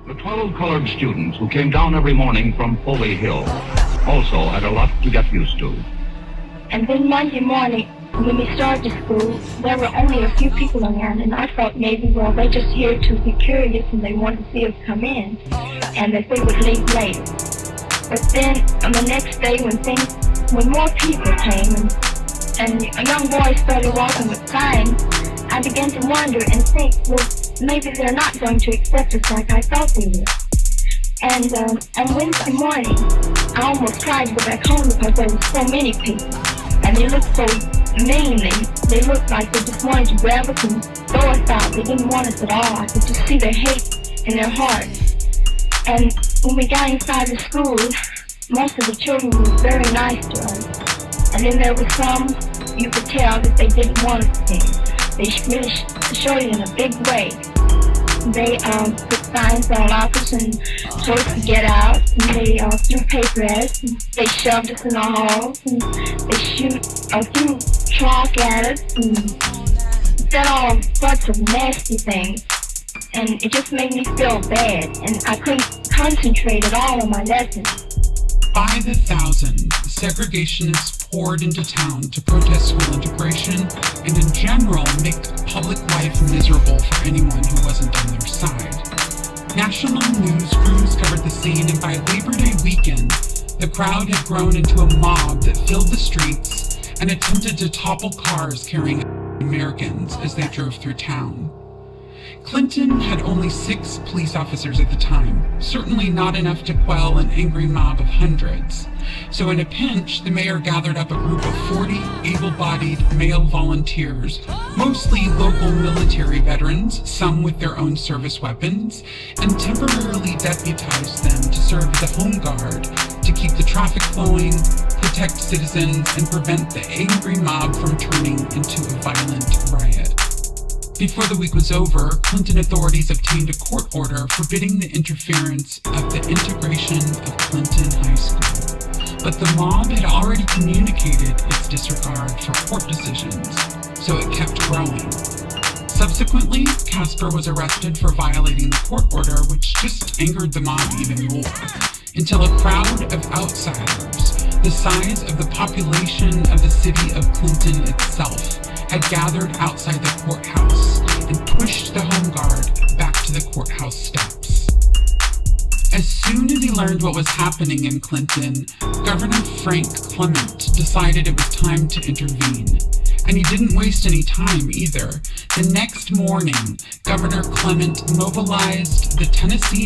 The 12 colored students who came down every morning from Foley Hill also had a lot to get used to. And then Monday morning, when we started school, there were only a few people around, and I thought maybe, well, they're just here to be curious and they want to see us come in, and that they would leave later. But then on the next day when more people came and a young boy started walking with signs, I began to wonder and think, well, maybe they're not going to accept us like I thought they would. And on Wednesday morning, I almost tried to go back home because there were so many people. And they looked so mean. They looked like they just wanted to grab us and throw us out. They didn't want us at all. I could just see their hate in their hearts. And when we got inside the school, most of the children were very nice to us. And then there were some, you could tell that they didn't want us to see. They really showed it in a big way. They put signs all out us and told us to get out. And they threw paper at us. And they shoved us in the halls. And they threw chalk at us and said all sorts of nasty things. And it just made me feel bad. And I couldn't concentrate at all on my lessons. By the thousands, segregationists poured into town to protest school integration and in general make public life miserable for anyone who wasn't on their side. National news crews covered the scene, and by Labor Day weekend, the crowd had grown into a mob that filled the streets and attempted to topple cars carrying Americans as they drove through town. Clinton had only 6 police officers at the time, certainly not enough to quell an angry mob of hundreds. So in a pinch, the mayor gathered up a group of 40 able-bodied male volunteers, mostly local military veterans, some with their own service weapons, and temporarily deputized them to serve the home guard to keep the traffic flowing, protect citizens, and prevent the angry mob from turning into a violent riot. Before the week was over, Clinton authorities obtained a court order forbidding the interference of the integration of Clinton High School. But the mob had already communicated its disregard for court decisions, so it kept growing. Subsequently, Casper was arrested for violating the court order, which just angered the mob even more, until a crowd of outsiders, the size of the population of the city of Clinton itself, had gathered outside the courthouse and pushed the home guard back to the courthouse steps. As soon as he learned what was happening in Clinton, Governor Frank Clement decided it was time to intervene. And he didn't waste any time either. The next morning, Governor Clement mobilized the Tennessee